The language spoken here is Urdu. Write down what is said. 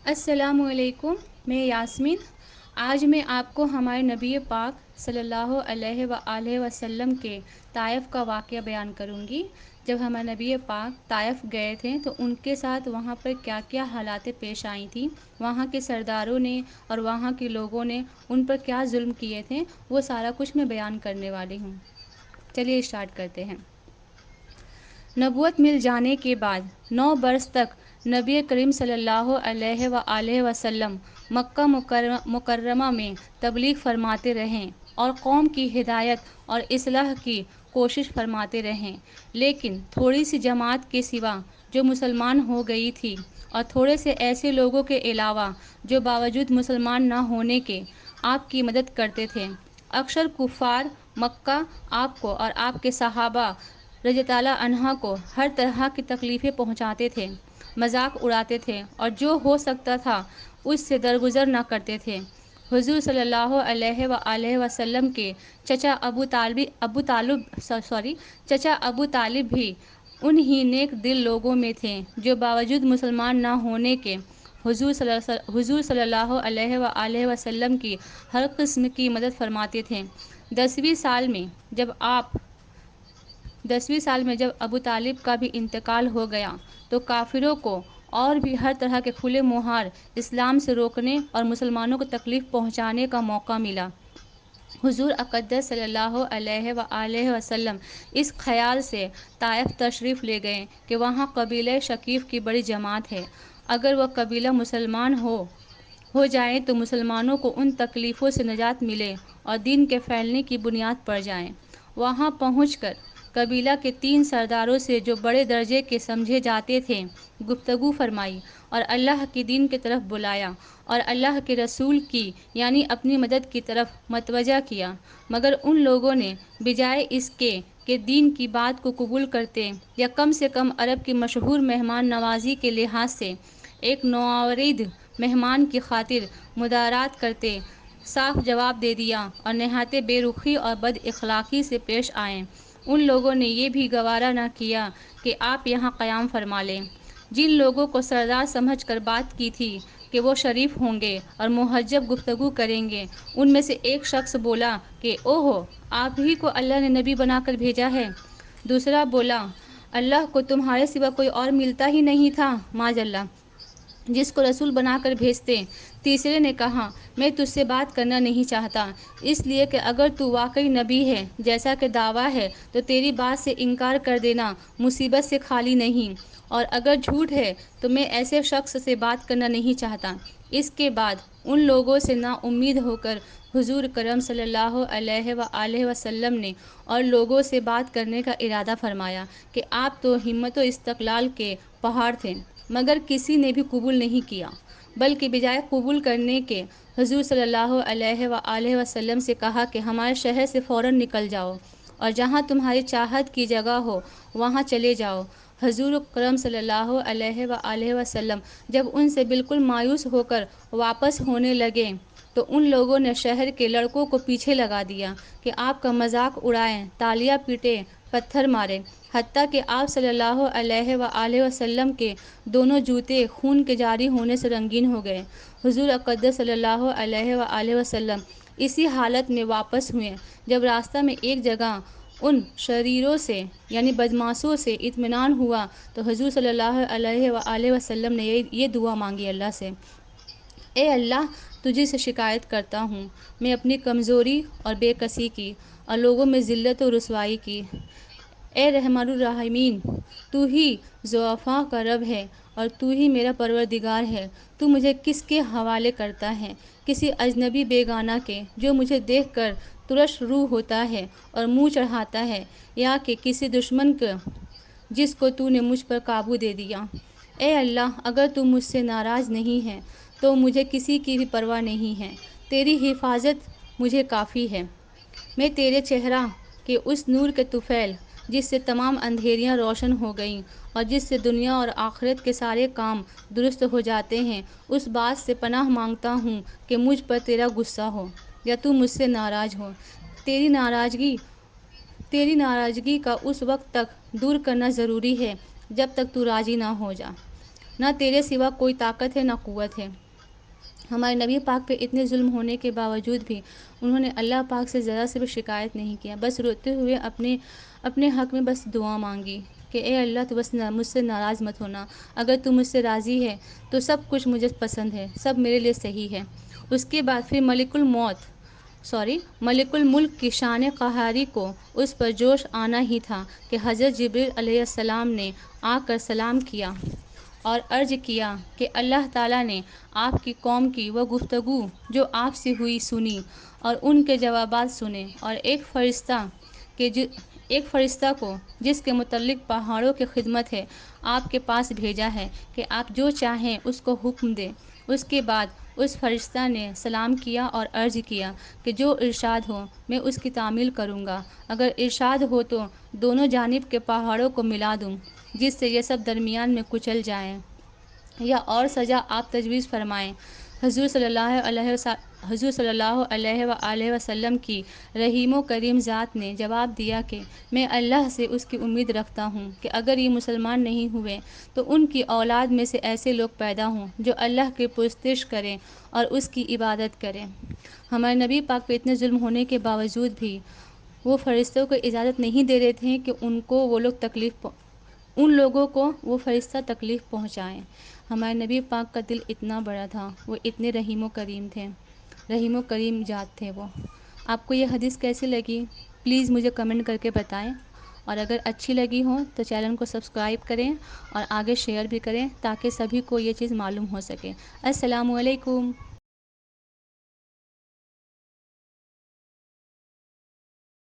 السلام علیکم، میں یاسمین۔ آج میں آپ کو ہمارے نبی پاک صلی اللہ علیہ وآلہ وسلم کے طائف کا واقعہ بیان کروں گی۔ جب ہمارے نبی پاک طائف گئے تھے تو ان کے ساتھ وہاں پر کیا کیا حالات پیش آئی تھیں، وہاں کے سرداروں نے اور وہاں کے لوگوں نے ان پر کیا ظلم کیے تھے، وہ سارا کچھ میں بیان کرنے والی ہوں۔ چلیے اسٹارٹ کرتے ہیں۔ نبوت مل جانے کے بعد 9 برس تک نبی کریم صلی اللہ علیہ وآلہ وسلم مکہ مکرمہ میں تبلیغ فرماتے رہیں اور قوم کی ہدایت اور اصلاح کی کوشش فرماتے رہیں، لیکن تھوڑی سی جماعت کے سوا جو مسلمان ہو گئی تھی اور تھوڑے سے ایسے لوگوں کے علاوہ جو باوجود مسلمان نہ ہونے کے آپ کی مدد کرتے تھے، اکثر کفار مکہ آپ کو اور آپ کے صحابہ رضی اللہ عنہ کو ہر طرح کی تکلیفیں پہنچاتے تھے، مذاق اڑاتے تھے اور جو ہو سکتا تھا اس سے درگزر نہ کرتے تھے۔ حضور صلی اللہ علیہ وآلہ وسلم کے چچا ابو طالب بھی انہی نیک دل لوگوں میں تھے جو باوجود مسلمان نہ ہونے کے حضور صلی اللہ علیہ وآلہ وسلم کی ہر قسم کی مدد فرماتے تھے۔ 10ویں سال میں جب ابو طالب کا بھی انتقال ہو گیا تو کافروں کو اور بھی ہر طرح کے کھلے مہار اسلام سے روکنے اور مسلمانوں کو تکلیف پہنچانے کا موقع ملا۔ حضور اقدس صلی اللہ علیہ وآلہ وسلم اس خیال سے طائف تشریف لے گئے کہ وہاں قبیلہ ثقیف کی بڑی جماعت ہے، اگر وہ قبیلہ مسلمان ہو جائیں تو مسلمانوں کو ان تکلیفوں سے نجات ملے اور دین کے پھیلنے کی بنیاد پڑ جائے۔ وہاں پہنچ کر قبیلہ کے 3 سرداروں سے جو بڑے درجے کے سمجھے جاتے تھے گفتگو فرمائی اور اللہ کے دین کی طرف بلایا اور اللہ کے رسول کی یعنی اپنی مدد کی طرف متوجہ کیا، مگر ان لوگوں نے بجائے اس کے کہ دین کی بات کو قبول کرتے یا کم سے کم عرب کی مشہور مہمان نوازی کے لحاظ سے ایک نوآورید مہمان کی خاطر مدارات کرتے، صاف جواب دے دیا اور نہایت بے رخی اور بد اخلاقی سے پیش آئے۔ ان لوگوں نے یہ بھی گوارا نہ کیا کہ آپ یہاں قیام فرما لیں۔ جن لوگوں کو سردار سمجھ کر بات کی تھی کہ وہ شریف ہوں گے اور مہذب گفتگو کریں گے، ان میں سے ایک شخص بولا کہ اوہو، آپ ہی کو اللہ نے نبی بنا کر بھیجا ہے۔ دوسرا بولا، اللہ کو تمہارے سوا کوئی اور ملتا ہی نہیں تھا معاذ اللہ جس کو رسول بنا کر بھیجتے۔ تیسرے نے کہا، میں تجھ سے بات کرنا نہیں چاہتا، اس لیے کہ اگر تو واقعی نبی ہے جیسا کہ دعویٰ ہے تو تیری بات سے انکار کر دینا مصیبت سے خالی نہیں، اور اگر جھوٹ ہے تو میں ایسے شخص سے بات کرنا نہیں چاہتا۔ اس کے بعد ان لوگوں سے نا امید ہو کر حضور کرم صلی اللہ علیہ وآلہ وسلم نے اور لوگوں سے بات کرنے کا ارادہ فرمایا کہ آپ تو ہمت و استقلال کے پہاڑ تھے، مگر کسی نے بھی قبول نہیں کیا، بلکہ بجائے قبول کرنے کے حضور صلی اللہ علیہ وآلہ وسلم سے کہا کہ ہمارے شہر سے فوراً نکل جاؤ اور جہاں تمہاری چاہت کی جگہ ہو وہاں چلے جاؤ۔ حضور کرم صلی اللہ علیہ وآلہ وسلم جب ان سے بالکل مایوس ہو کر واپس ہونے لگے تو ان لوگوں نے شہر کے لڑکوں کو پیچھے لگا دیا کہ آپ کا مذاق اڑائیں، تالیاں پیٹیں، پتھر ماریں، حتیٰ کہ آپ صلی اللہ علیہ وآلہ وسلم کے دونوں جوتے خون کے جاری ہونے سے رنگین ہو گئے۔ حضور اقدس صلی اللہ علیہ وآلہ وسلم اسی حالت میں واپس ہوئے۔ جب راستہ میں ایک جگہ ان شریروں سے یعنی بدمعاشوں سے اطمینان ہوا تو حضور صلی اللہ علیہ وآلہ وسلم نے یہ دعا مانگی اللہ سے، اے اللہ، تجھے سے شکایت کرتا ہوں میں اپنی کمزوری اور بے کسی کی اور لوگوں میں ذلت و رسوائی کی۔ اے رحمن الرحیمین، تو ہی ضعفاء کا رب ہے اور تو ہی میرا پروردگار ہے۔ تو مجھے کس کے حوالے کرتا ہے؟ کسی اجنبی بیگانہ کے جو مجھے دیکھ کر ترش روح ہوتا ہے اور منہ چڑھاتا ہے، یا کہ کسی دشمن کے جس کو تو نے مجھ پر قابو دے دیا؟ اے اللہ، اگر تو مجھ سے ناراض نہیں ہے تو مجھے کسی کی بھی پرواہ نہیں ہے، تیری حفاظت مجھے کافی ہے۔ میں تیرے چہرہ کے اس نور کے طفیل جس سے تمام اندھیریاں روشن ہو گئیں اور جس سے دنیا اور آخرت کے سارے کام درست ہو جاتے ہیں، اس بات سے پناہ مانگتا ہوں کہ مجھ پر تیرا غصہ ہو یا تو مجھ سے ناراض ہو۔ تیری ناراضگی کا اس وقت تک دور کرنا ضروری ہے جب تک تو راضی نہ ہو جا۔ نہ تیرے سوا کوئی طاقت ہے نہ قوت ہے۔ ہمارے نبی پاک پہ اتنے ظلم ہونے کے باوجود بھی انہوں نے اللہ پاک سے ذرا سے بھی شکایت نہیں کیا، بس روتے ہوئے اپنے حق میں بس دعا مانگی کہ اے اللہ تو بس مجھ سے ناراض مت ہونا، اگر تو مجھ سے راضی ہے تو سب کچھ مجھے پسند ہے، سب میرے لیے صحیح ہے۔ اس کے بعد پھر ملک الملک کی شان قہاری کو اس پر جوش آنا ہی تھا کہ حضرت جبریل علیہ السلام نے آ کر سلام کیا اور عرض کیا کہ اللہ تعالیٰ نے آپ کی قوم کی وہ گفتگو جو آپ سے ہوئی سنی اور ان کے جوابات سنے، اور ایک فرشتہ کو جس کے متعلق پہاڑوں کی خدمت ہے آپ کے پاس بھیجا ہے کہ آپ جو چاہیں اس کو حکم دیں۔ اس کے بعد اس فرشتہ نے سلام کیا اور عرض کیا کہ جو ارشاد ہو میں اس کی تعمیل کروں گا، اگر ارشاد ہو تو دونوں جانب کے پہاڑوں کو ملا دوں جس سے یہ سب درمیان میں کچل جائیں، یا اور سزا آپ تجویز فرمائیں۔ حضور صلی اللہ علیہ وآلہ وسلم کی رحیم و کریم ذات نے جواب دیا کہ میں اللہ سے اس کی امید رکھتا ہوں کہ اگر یہ مسلمان نہیں ہوئے تو ان کی اولاد میں سے ایسے لوگ پیدا ہوں جو اللہ کی پرستش کریں اور اس کی عبادت کریں۔ ہمارے نبی پاک پہ اتنے ظلم ہونے کے باوجود بھی وہ فرشتوں کو اجازت نہیں دے رہے تھے کہ ان لوگوں کو وہ فرشتہ تکلیف پہنچائیں۔ ہمارے نبی پاک کا دل اتنا بڑا تھا، وہ اتنے رحیم و کریم تھے، رحیم و کریم ذات تھے وہ۔ آپ کو یہ حدیث کیسی لگی پلیز مجھے کمنٹ کر کے بتائیں، اور اگر اچھی لگی ہو تو چینل کو سبسکرائب کریں اور آگے شیئر بھی کریں تاکہ سبھی کو یہ چیز معلوم ہو سکے۔ السلام علیکم۔